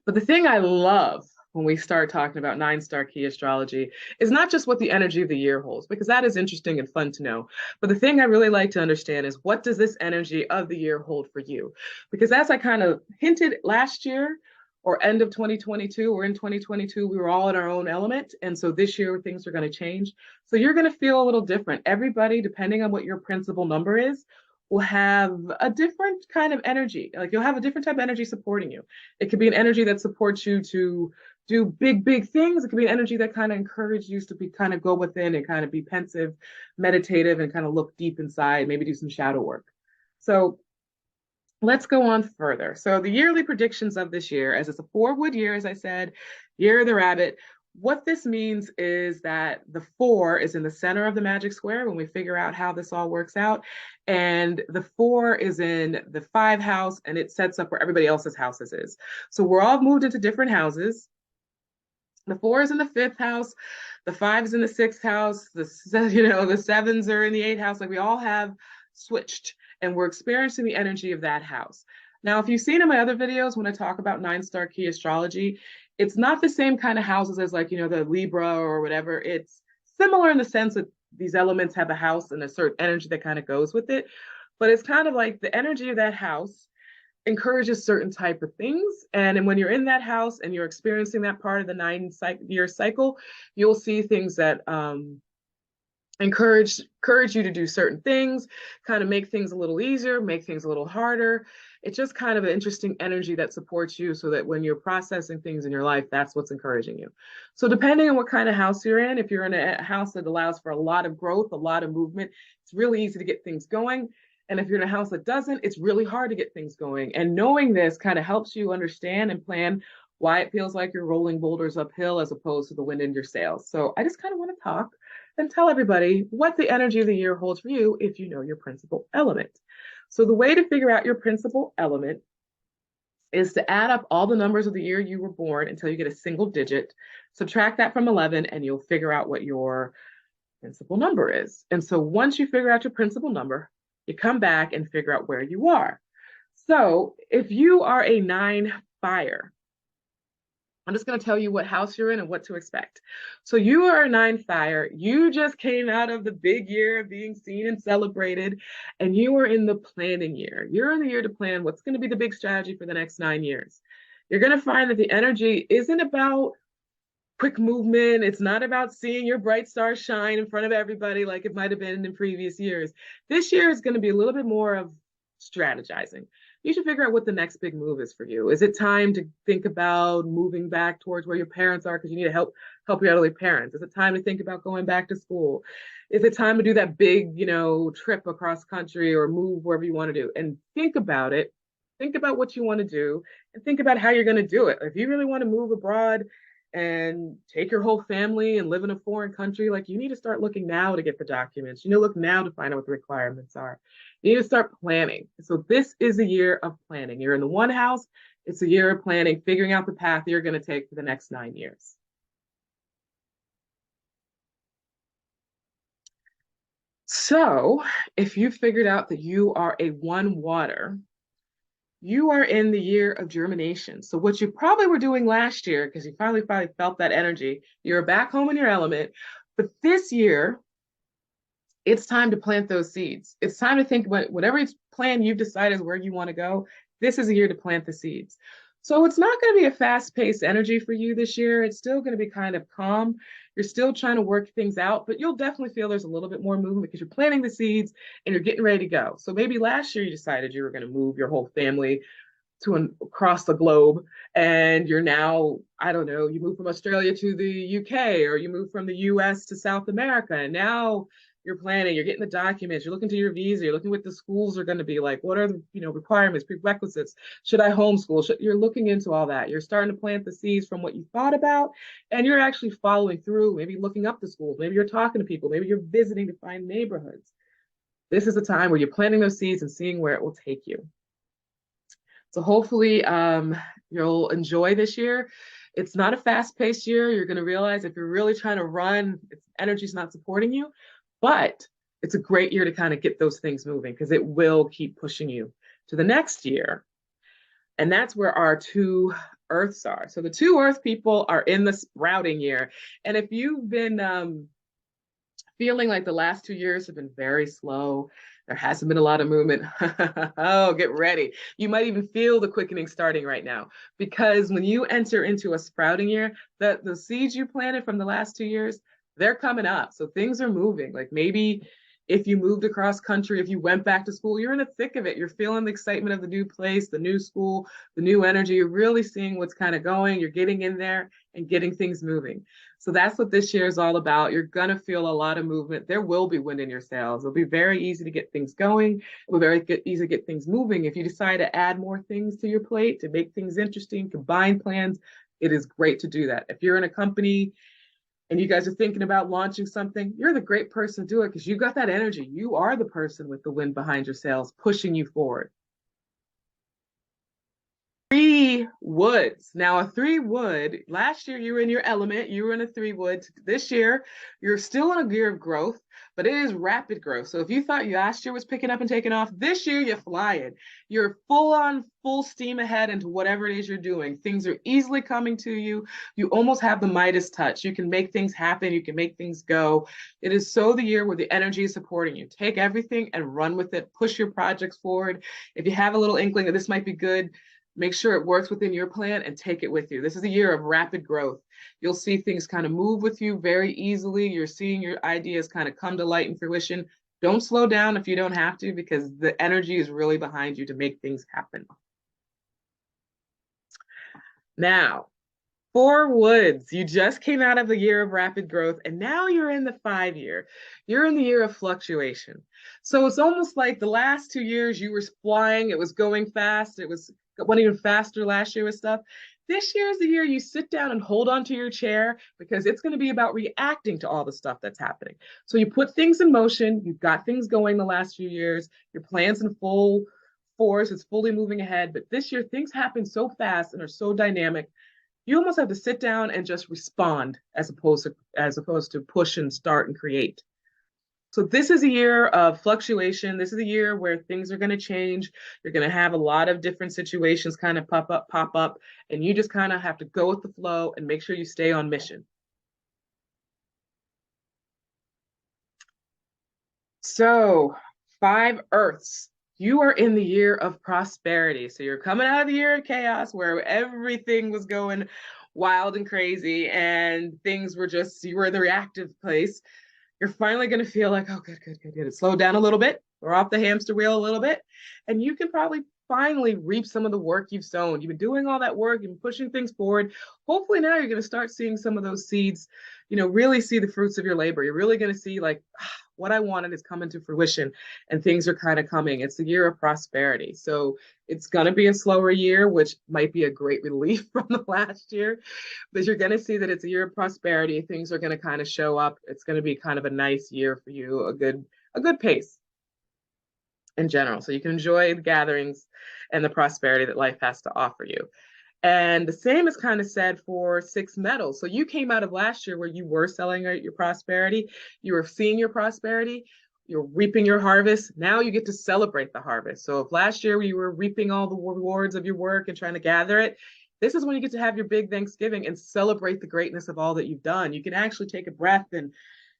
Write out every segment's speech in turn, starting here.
But the thing I love when we start talking about Star Ki Astrology is not just what the energy of the year holds, because that is interesting and fun to know. But the thing I really like to understand is, what does this energy of the year hold for you? Because as I kind of hinted last year, or end of 2022, or in 2022, we were all in our own element. And so this year things are going to change. So you're going to feel a little different. Everybody, depending on what your principal number is, will have a different kind of energy. Like, you'll have a different type of energy supporting you. It could be an energy that supports you to do big, big things. It could be an energy that kind of encourages you to be kind of go within and kind of be pensive, meditative, and kind of look deep inside, maybe do some shadow work. So let's go on further. So the yearly predictions of this year, as it's a 4-wood year, as I said, year of the rabbit. What this means is that the 4 is in the center of the magic square when we figure out how this all works out. And the 4 is in the 5 house, and it sets up where everybody else's houses is. So we're all moved into different houses. The 4 is in the 5th house, the 5 is in the 6th house, the 7s are in the 8th house. Like, we all have switched, and we're experiencing the energy of that house. Now, if you've seen in my other videos when I talk about Star Ki Astrology, it's not the same kind of houses as, like, the Libra or whatever. It's similar in the sense that these elements have a house and a certain energy that kind of goes with it. But it's kind of like the energy of that house encourages certain type of things. And when you're in that house and you're experiencing that part of the 9-year cycle, you'll see things that encourage you to do certain things, kind of make things a little easier, make things a little harder. It's just kind of an interesting energy that supports you, so that when you're processing things in your life, that's what's encouraging you. So depending on what kind of house you're in, if you're in a house that allows for a lot of growth, a lot of movement, it's really easy to get things going. And if you're in a house that doesn't, it's really hard to get things going. And knowing this kind of helps you understand and plan why it feels like you're rolling boulders uphill as opposed to the wind in your sails. So I just kind of want to talk and tell everybody what the energy of the year holds for you if you know your principal element. So the way to figure out your principal element is to add up all the numbers of the year you were born until you get a single digit, subtract that from 11, and you'll figure out what your principal number is. And so once you figure out your principal number, you come back and figure out where you are. So if you are a 9 fire, I'm just going to tell you what house you're in and what to expect. So you are a 9 fire. You just came out of the big year of being seen and celebrated, and you are in the planning year. You're in the year to plan what's going to be the big strategy for the next 9 years. You're going to find that the energy isn't about quick movement. It's not about seeing your bright star shine in front of everybody like it might have been in previous years. This year is going to be a little bit more of strategizing. You should figure out what the next big move is for you. Is it time to think about moving back towards where your parents are because you need to help your elderly parents? Is it time to think about going back to school? Is it time to do that big, trip across country or move wherever you want to do? And think about it. Think about what you want to do and think about how you're going to do it. If you really want to move abroad and take your whole family and live in a foreign country, like, you need to start looking now to get the documents. You need to look now to find out what the requirements are. You need to start planning. So this is a year of planning. You're in the 1 house. It's a year of planning, figuring out the path you're going to take for the next 9 years. So if you figured out that you are a 1 water, you are in the year of germination. So what you probably were doing last year, because you finally felt that energy, you're back home in your element. But this year, it's time to plant those seeds. It's time to think about whatever plan you've decided where you want to go. This is a year to plant the seeds. So it's not going to be a fast-paced energy for you this year. It's still going to be kind of calm. You're still trying to work things out, but you'll definitely feel there's a little bit more movement because you're planting the seeds and you're getting ready to go. So maybe last year you decided you were going to move your whole family across the globe, and you're now, I don't know, you moved from Australia to the UK, or you moved from the US to South America, and now you're planning, you're getting the documents, you're looking to your visa, you're looking what the schools are going to be like, what are the requirements, prerequisites, should I homeschool, you're looking into all that. You're starting to plant the seeds from what you thought about, and you're actually following through, maybe looking up the schools, maybe you're talking to people, maybe you're visiting to find neighborhoods. This is the time where you're planting those seeds and seeing where it will take you. So hopefully you'll enjoy this year. It's not a fast-paced year. You're going to realize if you're really trying to run, energy's not supporting you. But it's a great year to kind of get those things moving, because it will keep pushing you to the next year. And that's where our 2 Earths are. So the two Earth people are in the sprouting year. And if you've been feeling like the last 2 years have been very slow, there hasn't been a lot of movement. Oh, get ready. You might even feel the quickening starting right now, because when you enter into a sprouting year, the seeds you planted from the last 2 years, they're coming up. So things are moving. Like maybe if you moved across country, if you went back to school, you're in the thick of it. You're feeling the excitement of the new place, the new school, the new energy. You're really seeing what's kind of going. You're getting in there and getting things moving. So that's what this year is all about. You're going to feel a lot of movement. There will be wind in your sails. It'll be very easy to get things going. It'll be very easy to get things moving. If you decide to add more things to your plate, to make things interesting, combine plans, it is great to do that. If you're in a company and you guys are thinking about launching something, you're the great person to do it because you got that energy. You are the person with the wind behind your sails pushing you forward. Three woods. Now, a three wood, last year you were in your element, you were in a three wood. This year, you're still in a gear of growth, but it is rapid growth. So if you thought last year was picking up and taking off, this year you're flying. You're full on, full steam ahead into whatever it is you're doing. Things are easily coming to you. You almost have the Midas touch. You can make things happen. You can make things go. It is so the year where the energy is supporting you. Take everything and run with it. Push your projects forward. If you have a little inkling that this might be good, make sure it works within your plan and take it with you. This is a year of rapid growth. You'll see things kind of move with you very easily. You're seeing your ideas kind of come to light and fruition. Don't slow down if you don't have to, because the energy is really behind you to make things happen. Now, four woods. You just came out of the year of rapid growth, and now you're in the 5 year. You're in the year of fluctuation. So it's almost like the last 2 years you were flying, it was going fast, it went even faster last year with stuff. This year is the year you sit down and hold onto your chair, because it's going to be about reacting to all the stuff that's happening. So you put things in motion, you've got things going the last few years, your plan's in full force, it's fully moving ahead. But this year, things happen so fast and are so dynamic, you almost have to sit down and just respond as opposed to push and start and create. So this is a year of fluctuation. This is a year where things are going to change. You're going to have a lot of different situations kind of pop up, and you just kind of have to go with the flow and make sure you stay on mission. So 5 Earths. You are in the year of prosperity. So you're coming out of the year of chaos where everything was going wild and crazy and things were just, you were in the reactive place. You're finally going to feel like, oh, good, good, good, good. It slowed down a little bit. We're off the hamster wheel a little bit. And you can probably finally reap some of the work you've sown. You've been doing all that work, you've been pushing things forward. Hopefully now you're going to start seeing some of those seeds, really see the fruits of your labor. You're really going to see like, what I wanted is coming to fruition and things are kind of coming. It's the year of prosperity. So it's going to be a slower year, which might be a great relief from the last year, but you're going to see that it's a year of prosperity. Things are going to kind of show up. It's going to be kind of a nice year for you, a good pace in general. So you can enjoy the gatherings and the prosperity that life has to offer you. And the same is kind of said for 6 metals. So you came out of last year where you were selling your prosperity, you were seeing your prosperity, you're reaping your harvest. Now you get to celebrate the harvest. So if last year you were reaping all the rewards of your work and trying to gather it, this is when you get to have your big Thanksgiving and celebrate the greatness of all that you've done. You can actually take a breath and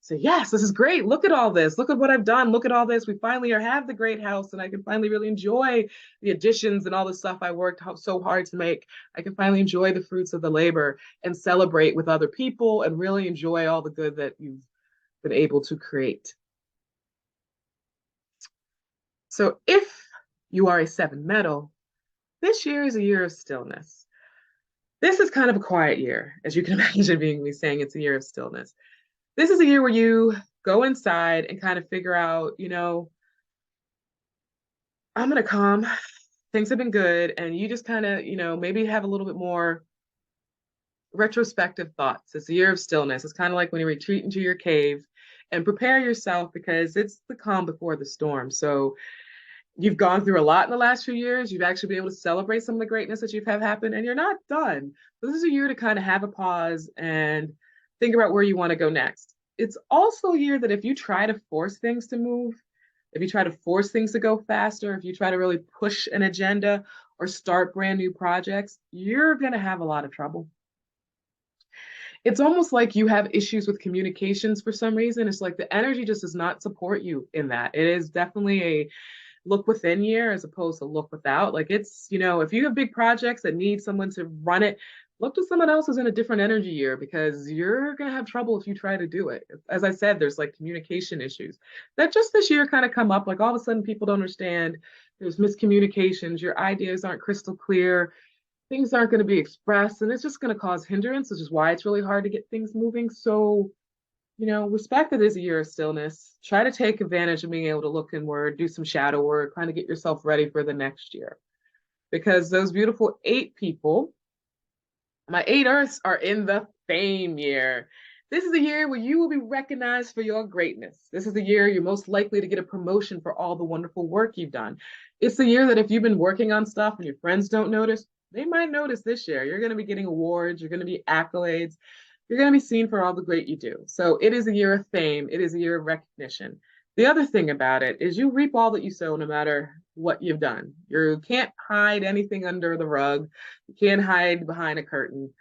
say, yes, this is great. Look at all this. Look at what I've done. Look at all this. We finally have the great house, and I can finally really enjoy the additions and all the stuff I worked so hard to make. I can finally enjoy the fruits of the labor and celebrate with other people and really enjoy all the good that you've been able to create. So if you are a 7 metal, this year is a year of stillness. This is kind of a quiet year, as you can imagine me saying it's a year of stillness. This is a year where you go inside and kind of figure out, I'm going to calm. Things have been good. And you just kind of, maybe have a little bit more retrospective thoughts. It's a year of stillness. It's kind of like when you retreat into your cave and prepare yourself, because it's the calm before the storm. So you've gone through a lot in the last few years. You've actually been able to celebrate some of the greatness that you've had happen, and you're not done. So this is a year to kind of have a pause and think about where you want to go next. It's also a year that if you try to force things to move, if you try to force things to go faster, if you try to really push an agenda or start brand new projects, you're going to have a lot of trouble. It's almost like you have issues with communications for some reason. It's like the energy just does not support you in that. It is definitely a look within year as opposed to look without. Like it's, if you have big projects that need someone to run it, look to someone else who's in a different energy year because you're going to have trouble if you try to do it. As I said, there's like communication issues that just this year kind of come up. Like all of a sudden people don't understand. There's miscommunications. Your ideas aren't crystal clear. Things aren't going to be expressed. And it's just going to cause hindrance, which is why it's really hard to get things moving. So respect that is a year of stillness. Try to take advantage of being able to look inward, do some shadow work, kind of get yourself ready for the next year. Because those beautiful 8 people, my 8 Earths, are in the fame year. This is a year where you will be recognized for your greatness. This is the year you're most likely to get a promotion for all the wonderful work you've done. It's the year that if you've been working on stuff and your friends don't notice, they might notice this year. You're going to be getting awards, you're going to be accolades. You're going to be seen for all the great you do. So it is a year of fame. It is a year of recognition. The other thing about it is you reap all that you sow no matter what you've done. You can't hide anything under the rug. You can't hide behind a curtain.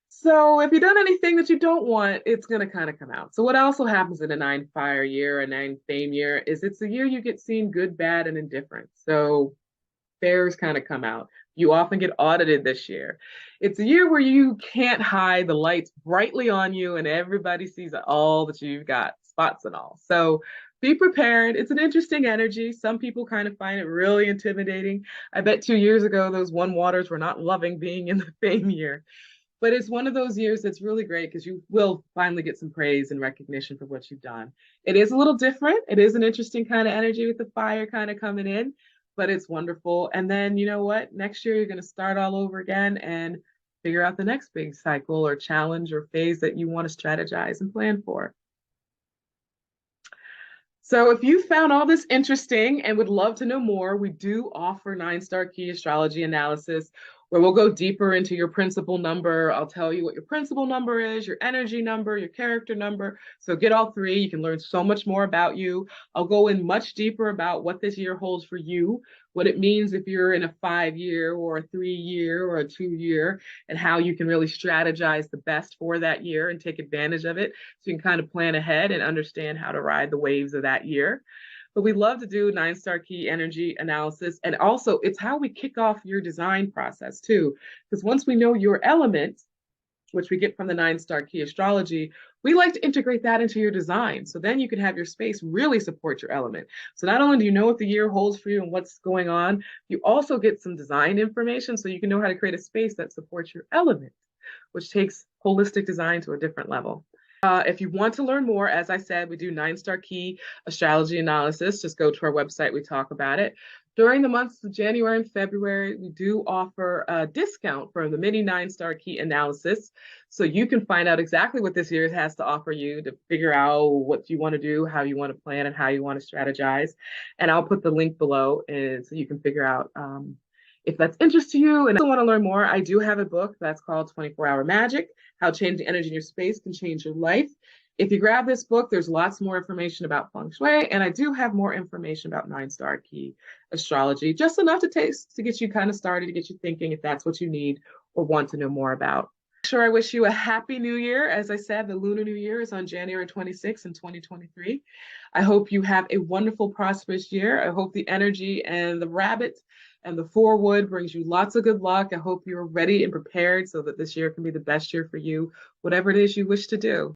So if you've done anything that you don't want, it's going to kind of come out. So what also happens in a 9 fire year, a 9 fame year, is it's a year you get seen good, bad, and indifferent. So fairs kind of come out. You often get audited this year. It's a year where you can't hide the lights brightly on you and everybody sees all that you've got, spots and all. So be prepared. It's an interesting energy. Some people kind of find it really intimidating. I bet 2 years ago, those one waters were not loving being in the fame year. But it's one of those years that's really great because you will finally get some praise and recognition for what you've done. It is a little different. It is an interesting kind of energy with the fire kind of coming in, but it's wonderful. And then you know what? Next year, you're going to start all over again and figure out the next big cycle or challenge or phase that you want to strategize and plan for. So if you found all this interesting and would love to know more, we do offer 9-Star Ki Astrology Analysis, where we'll go deeper into your principal number. I'll tell you what your principal number is, your energy number, your character number. So get all 3. You can learn so much more about you. I'll go in much deeper about what this year holds for you, what it means if you're in a 5-year or a 3-year or a 2-year, and how you can really strategize the best for that year and take advantage of it. So you can kind of plan ahead and understand how to ride the waves of that year. But we love to do 9-Star Ki Energy Analysis. And also, it's how we kick off your design process too. Because once we know your element, which we get from the 9-Star Ki Astrology, we like to integrate that into your design. So then you can have your space really support your element. So not only do you know what the year holds for you and what's going on, you also get some design information so you can know how to create a space that supports your element, which takes holistic design to a different level. If you want to learn more, as I said, we do 9-Star Ki Astrology Analysis. Just go to our website, we talk about it. During the months of January and February, we do offer a discount for the mini 9-Star Ki Analysis. So you can find out exactly what this year has to offer you to figure out what you want to do, how you want to plan, and how you want to strategize. And I'll put the link below and so you can figure out if that's interest to you and want to learn more. I do have a book that's called 24-Hour Magic, How Changing Energy in Your Space Can Change Your Life. If you grab this book, there's lots more information about Feng Shui, and I do have more information about 9-Star Ki Astrology, just enough to get you kind of started, to get you thinking if that's what you need or want to know more about. Sure, I wish you a happy new year. As I said, the Lunar New Year is on January 26th in 2023. I hope you have a wonderful, prosperous year. I hope the energy and the rabbit and the 4 wood brings you lots of good luck. I hope you're ready and prepared so that this year can be the best year for you, whatever it is you wish to do.